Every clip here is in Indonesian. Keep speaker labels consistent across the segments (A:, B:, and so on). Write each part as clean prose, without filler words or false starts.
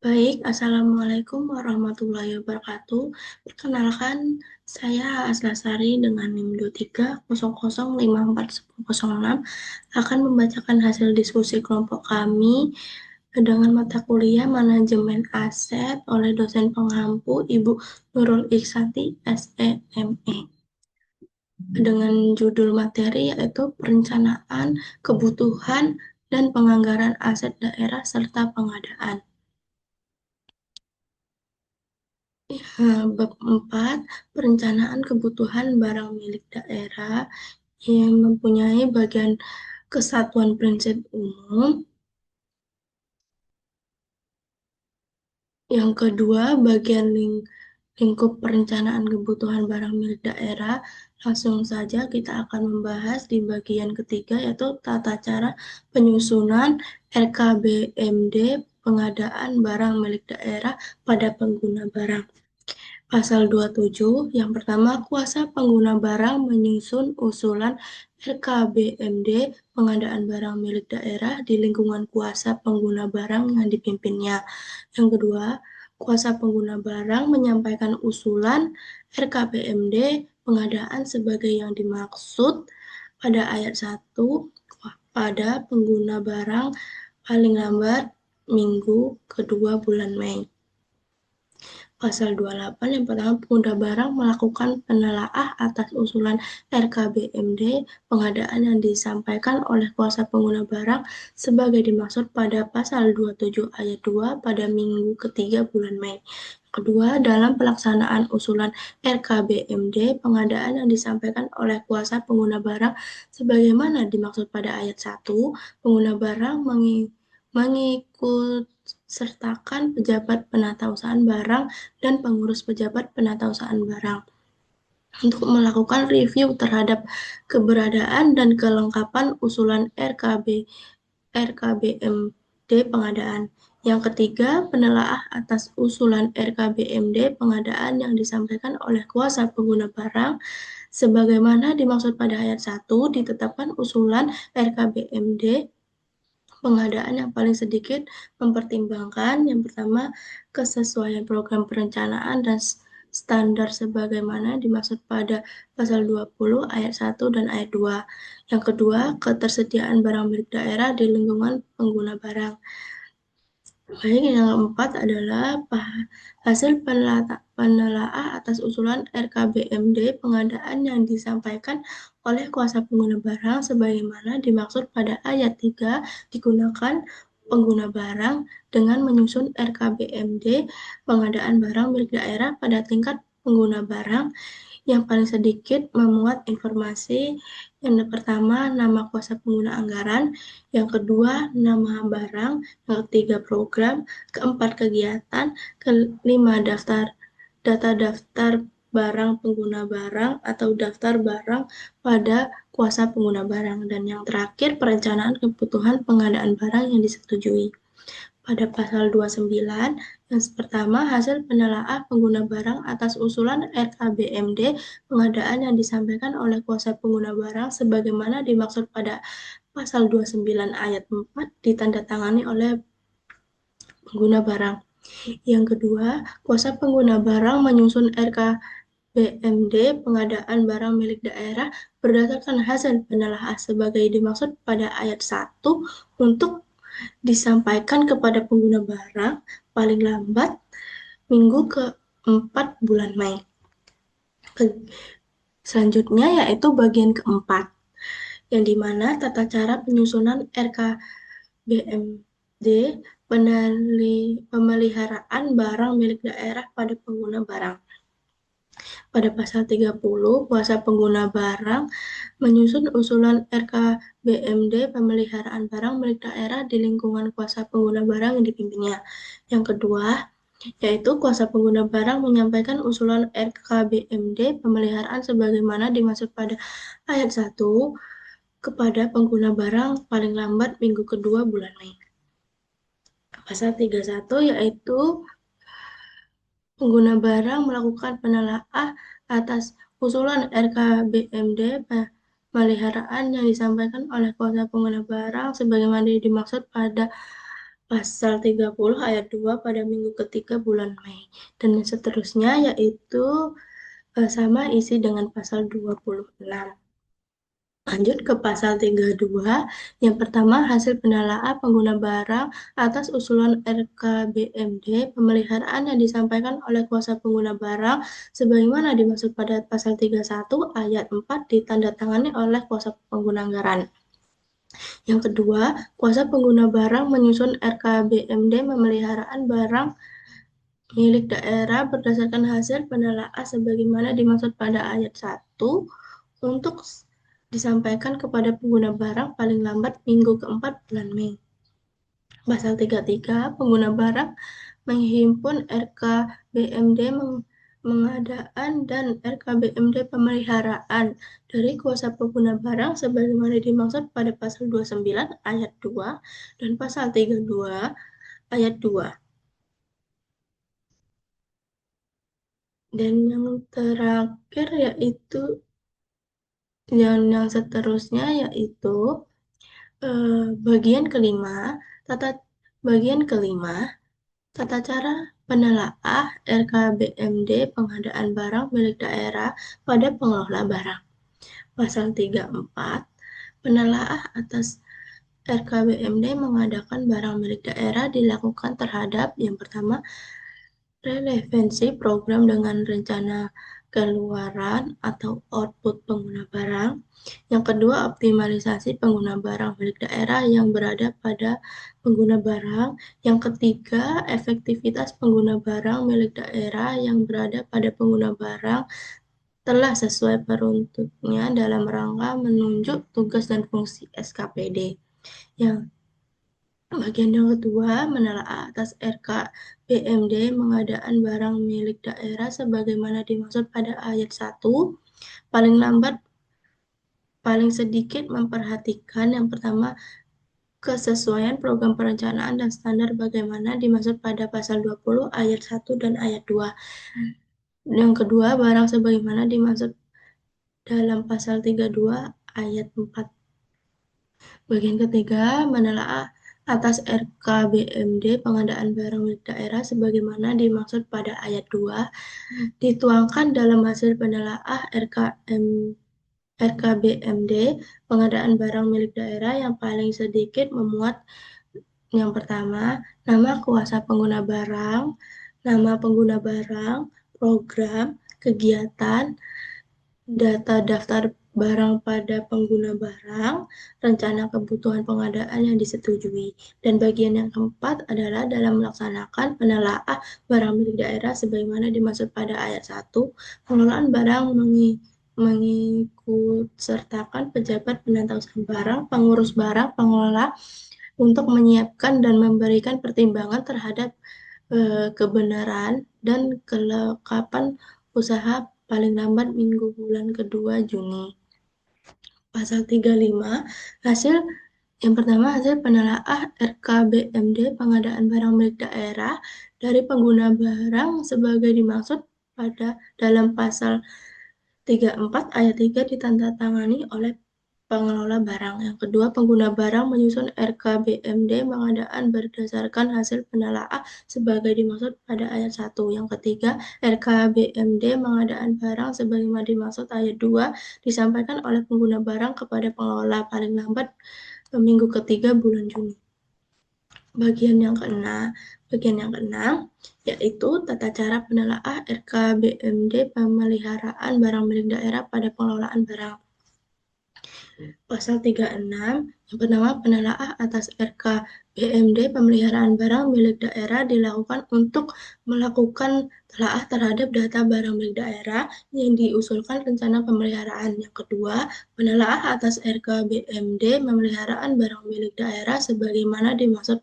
A: Baik, Assalamualaikum warahmatullahi wabarakatuh. Perkenalkan, saya Aslasari dengan NIM 2300541006 akan membacakan hasil diskusi kelompok kami dengan mata kuliah Manajemen Aset oleh dosen pengampu Ibu Nurul Iksati, SEME. Dengan judul materi yaitu Perencanaan, Kebutuhan, dan Penganggaran Aset Daerah serta Pengadaan. Bab 4, perencanaan kebutuhan barang milik daerah yang mempunyai bagian kesatuan prinsip umum. Yang kedua, bagian lingkup perencanaan kebutuhan barang milik daerah. Langsung saja kita akan membahas di bagian ketiga, yaitu tata cara penyusunan RKBMD pengadaan barang milik daerah pada pengguna barang. Pasal 27, yang pertama, kuasa pengguna barang menyusun usulan RKBMD pengadaan barang milik daerah di lingkungan kuasa pengguna barang yang dipimpinnya. Yang kedua, kuasa pengguna barang menyampaikan usulan RKBMD pengadaan sebagai yang dimaksud pada ayat 1 pada pengguna barang paling lambat minggu kedua bulan Mei. Pasal 28 yang pertama, pengguna barang melakukan penelaah atas usulan RKBMD pengadaan yang disampaikan oleh kuasa pengguna barang sebagai dimaksud pada pasal 27 ayat 2 pada minggu ketiga bulan Mei. Kedua, dalam pelaksanaan usulan RKBMD pengadaan yang disampaikan oleh kuasa pengguna barang sebagaimana dimaksud pada ayat 1, pengguna barang mengikut sertakan pejabat penatausahaan barang dan pengurus pejabat penatausahaan barang untuk melakukan review terhadap keberadaan dan kelengkapan usulan RKBMD pengadaan. Yang ketiga, penelaah atas usulan RKBMD pengadaan yang disampaikan oleh kuasa pengguna barang sebagaimana dimaksud pada ayat 1, ditetapkan usulan RKBMD pengadaan yang paling sedikit mempertimbangkan yang pertama kesesuaian program perencanaan dan standar sebagaimana dimaksud pada pasal 20 ayat 1 dan ayat 2. Yang kedua, ketersediaan barang milik daerah di lingkungan pengguna barang. Baik, yang keempat adalah hasil penelaah atas usulan RKBMD pengadaan yang disampaikan oleh kuasa pengguna barang sebagaimana dimaksud pada ayat 3 digunakan pengguna barang dengan menyusun RKBMD pengadaan barang milik daerah pada tingkat pengguna barang yang paling sedikit memuat informasi. Yang pertama, nama kuasa pengguna anggaran, yang kedua, nama barang, yang ketiga, program, keempat, kegiatan, kelima, data daftar barang pengguna barang atau daftar barang pada kuasa pengguna barang, dan yang terakhir, perencanaan kebutuhan pengadaan barang yang disetujui. Pada pasal 29, yang pertama, hasil penelaah pengguna barang atas usulan RKBMD pengadaan yang disampaikan oleh kuasa pengguna barang sebagaimana dimaksud pada pasal 29 ayat 4 ditandatangani oleh pengguna barang. Yang kedua, kuasa pengguna barang menyusun RKBMD pengadaan barang milik daerah berdasarkan hasil penelaah sebagai dimaksud pada ayat 1 untuk disampaikan kepada pengguna barang paling lambat minggu ke-4 bulan Mei. Selanjutnya yaitu bagian keempat, yang dimana tata cara penyusunan RKBMD pemeliharaan barang milik daerah pada pengguna barang. Pada pasal 30, kuasa pengguna barang menyusun usulan RKBMD pemeliharaan barang milik daerah di lingkungan kuasa pengguna barang yang dipimpinnya. Yang kedua, yaitu kuasa pengguna barang menyampaikan usulan RKBMD pemeliharaan sebagaimana dimaksud pada ayat 1 kepada pengguna barang paling lambat minggu kedua bulan Mei. Pasal 31 yaitu pengguna barang melakukan penelaah atas usulan RKBMD pemeliharaan yang disampaikan oleh kuasa pengguna barang sebagaimana dimaksud pada pasal 30 ayat 2 pada minggu ketiga bulan Mei. Dan seterusnya yaitu sama isi dengan pasal 26. Lanjut ke pasal 32. Yang pertama, hasil penelaah pengguna barang atas usulan RKBMD pemeliharaan yang disampaikan oleh kuasa pengguna barang sebagaimana dimaksud pada pasal 31 ayat 4 ditandatangani oleh kuasa pengguna anggaran. Yang kedua, kuasa pengguna barang menyusun RKBMD pemeliharaan barang milik daerah berdasarkan hasil penelaah sebagaimana dimaksud pada ayat 1 untuk disampaikan kepada pengguna barang paling lambat minggu keempat bulan Mei. Pasal 33, pengguna barang menghimpun RKBMD pengadaan dan RKBMD pemeliharaan dari kuasa pengguna barang sebagaimana dimaksud pada pasal 29 ayat 2 dan pasal 32 ayat 2. Dan yang terakhir yaitu yang seterusnya yaitu bagian kelima, bagian kelima, tata cara penelaah RKBMD pengadaan barang milik daerah pada pengelola barang. Pasal 34, penelaah atas RKBMD mengadakan barang milik daerah dilakukan terhadap yang pertama, relevansi program dengan rencana keluaran atau output pengguna barang. Yang kedua, optimalisasi pengguna barang milik daerah yang berada pada pengguna barang. Yang ketiga, efektivitas pengguna barang milik daerah yang berada pada pengguna barang telah sesuai peruntuknya dalam rangka menunjuk tugas dan fungsi SKPD. Yang bagian yang kedua, menelaah atas RKBMD pengadaan barang milik daerah sebagaimana dimaksud pada ayat 1, paling lambat paling sedikit memperhatikan yang pertama kesesuaian program perencanaan dan standar bagaimana dimaksud pada pasal 20 ayat 1 dan ayat 2. Yang kedua, barang sebagaimana dimaksud dalam pasal 32 ayat 4. Bagian ketiga, menelaah atas RKBMD pengadaan barang milik daerah sebagaimana dimaksud pada ayat 2 dituangkan dalam hasil penelaah RKBMD pengadaan barang milik daerah yang paling sedikit memuat yang pertama, nama kuasa pengguna barang, nama pengguna barang, program, kegiatan, data daftar barang pada pengguna barang, rencana kebutuhan pengadaan yang disetujui. Dan bagian yang keempat adalah dalam melaksanakan penelaah barang milik daerah sebagaimana dimaksud pada ayat 1, pengelolaan barang mengikut sertakan pejabat penata usaha barang, pengurus barang, pengelola untuk menyiapkan dan memberikan pertimbangan terhadap kebenaran dan kelengkapan usaha paling lambat minggu bulan kedua Juni. Pasal 35, hasil yang pertama, hasil penelaah RKBMD pengadaan barang milik daerah dari pengguna barang sebagai dimaksud pada dalam pasal 34 ayat 3 ditandatangani oleh pengelola barang. Yang kedua, pengguna barang menyusun RKBMD pengadaan berdasarkan hasil penelaah sebagai dimaksud pada ayat 1. Yang ketiga, RKBMD pengadaan barang sebagaimana dimaksud ayat 2 disampaikan oleh pengguna barang kepada pengelola paling lambat minggu ketiga bulan Juni. Bagian yang keenam yaitu tata cara penelaah RKBMD pemeliharaan barang milik daerah pada pengelolaan barang. Pasal 36, yang pertama, penelaah atas RKBMD pemeliharaan barang milik daerah dilakukan untuk melakukan telaah terhadap data barang milik daerah yang diusulkan rencana pemeliharaan. Yang kedua, penelaah atas RKBMD pemeliharaan barang milik daerah sebagaimana dimaksud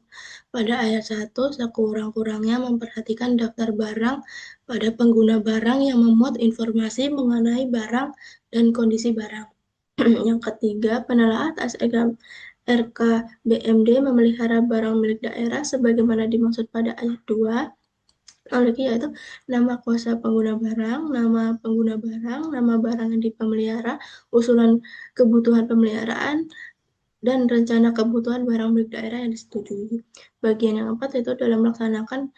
A: pada ayat 1 sekurang-kurangnya memperhatikan daftar barang pada pengguna barang yang memuat informasi mengenai barang dan kondisi barang. Yang ketiga, penelaah atas RKBMD memelihara barang milik daerah sebagaimana dimaksud pada ayat 2, yaitu nama kuasa pengguna barang, nama pengguna barang, nama barang yang dipemelihara, usulan kebutuhan pemeliharaan, dan rencana kebutuhan barang milik daerah yang disetujui. Bagian yang keempat itu dalam melaksanakan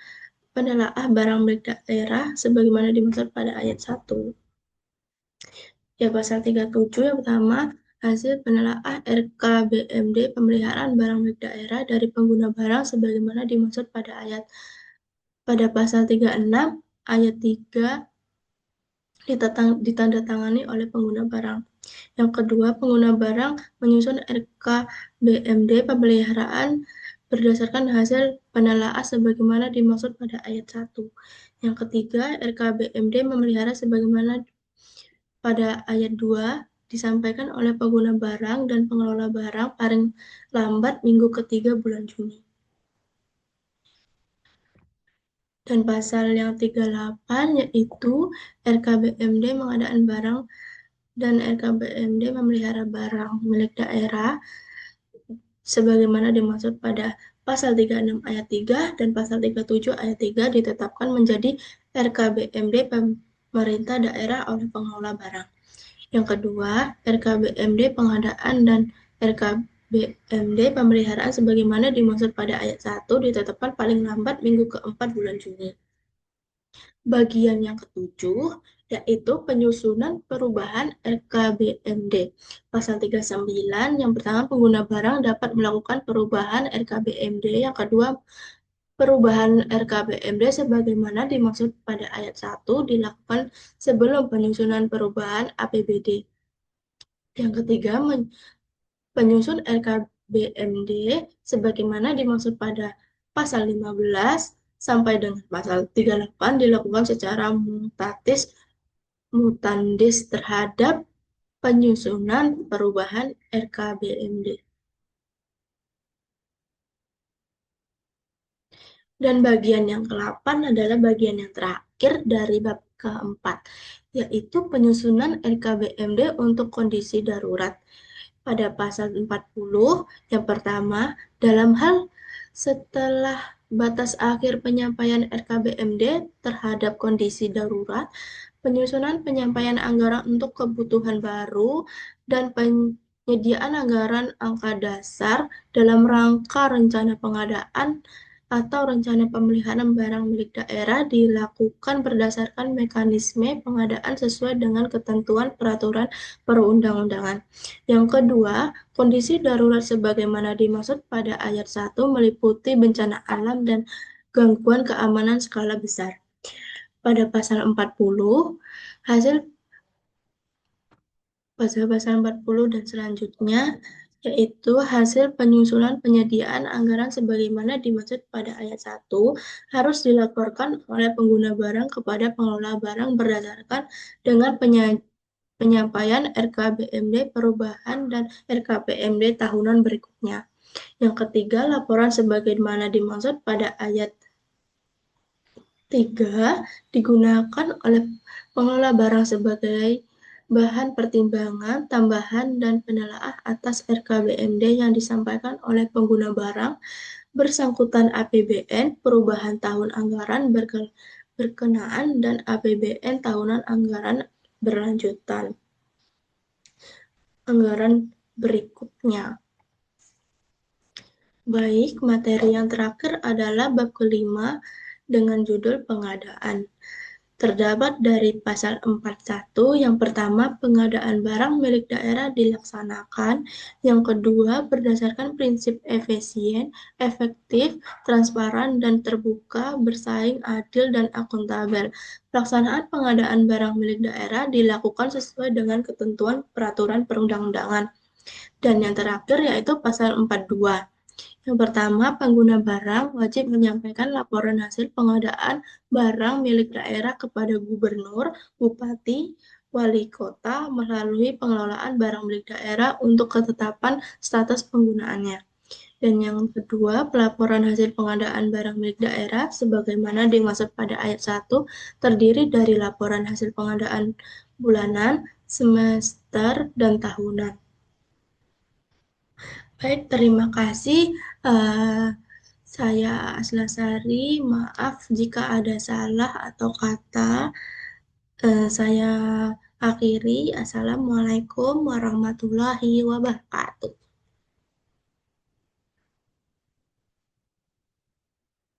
A: penelaah barang milik daerah sebagaimana dimaksud pada ayat 1. Ya, pasal 37 yang pertama, hasil penelaah RKBMD pemeliharaan barang milik daerah dari pengguna barang sebagaimana dimaksud pada pasal 36 ayat 3 ditandatangani oleh pengguna barang. Yang kedua, pengguna barang menyusun RKBMD pemeliharaan berdasarkan hasil penelaah sebagaimana dimaksud pada ayat 1. Yang ketiga, RKBMD memelihara sebagaimana pada ayat 2 disampaikan oleh pengguna barang dan pengelola barang paling lambat minggu ketiga bulan Juni. Dan pasal yang 38 yaitu RKBMD pengadaan barang dan RKBMD memelihara barang milik daerah sebagaimana dimaksud pada pasal 36 ayat 3 dan pasal 37 ayat 3 ditetapkan menjadi RKBMD pemerintah daerah oleh pengelola barang. Yang kedua, RKBMD pengadaan dan RKBMD pemeliharaan sebagaimana dimaksud pada ayat 1 ditetapkan paling lambat minggu keempat bulan Juni. Bagian yang ketujuh yaitu penyusunan perubahan RKBMD. Pasal 39 yang pertama pengguna barang dapat melakukan perubahan RKBMD, yang kedua perubahan RKBMD sebagaimana dimaksud pada ayat 1 dilakukan sebelum penyusunan perubahan APBD. Yang ketiga, penyusun RKBMD sebagaimana dimaksud pada pasal 15 sampai dengan pasal 38 dilakukan secara mutandis terhadap penyusunan perubahan RKBMD. Dan bagian yang ke-8 adalah bagian yang terakhir dari bab keempat, yaitu penyusunan RKBMD untuk kondisi darurat. Pada pasal 40, yang pertama, dalam hal setelah batas akhir penyampaian RKBMD terhadap kondisi darurat, penyusunan penyampaian anggaran untuk kebutuhan baru, dan penyediaan anggaran angka dasar dalam rangka rencana pengadaan atau rencana pemeliharaan barang milik daerah dilakukan berdasarkan mekanisme pengadaan sesuai dengan ketentuan peraturan perundang-undangan. Yang kedua, kondisi darurat sebagaimana dimaksud pada ayat 1 meliputi bencana alam dan gangguan keamanan skala besar. Pada pasal 40, hasil pasal 40 dan selanjutnya yaitu hasil penyusunan penyediaan anggaran sebagaimana dimaksud pada ayat 1 harus dilaporkan oleh pengguna barang kepada pengelola barang berdasarkan dengan penyampaian RKBMD perubahan dan RKBMD tahunan berikutnya. Yang ketiga, laporan sebagaimana dimaksud pada ayat 3 digunakan oleh pengelola barang sebagai bahan pertimbangan, tambahan, dan penelaah atas RKBMD yang disampaikan oleh pengguna barang bersangkutan APBN perubahan tahun anggaran berkenaan dan APBN tahunan anggaran berlanjutan. Anggaran berikutnya. Baik, materi yang terakhir adalah bab kelima dengan judul pengadaan. Terdapat dari pasal 41, yang pertama pengadaan barang milik daerah dilaksanakan, yang kedua berdasarkan prinsip efisien, efektif, transparan, dan terbuka, bersaing, adil, dan akuntabel. Pelaksanaan pengadaan barang milik daerah dilakukan sesuai dengan ketentuan peraturan perundang-undangan. Dan yang terakhir yaitu pasal 42. Yang pertama, pengguna barang wajib menyampaikan laporan hasil pengadaan barang milik daerah kepada gubernur, bupati, wali kota melalui pengelolaan barang milik daerah untuk ketetapan status penggunaannya. Dan yang kedua, pelaporan hasil pengadaan barang milik daerah sebagaimana dimaksud pada ayat 1 terdiri dari laporan hasil pengadaan bulanan, semester, dan tahunan. Baik, terima kasih. Saya Aslasari, maaf jika ada salah atau kata. Saya akhiri. Assalamualaikum warahmatullahi wabarakatuh.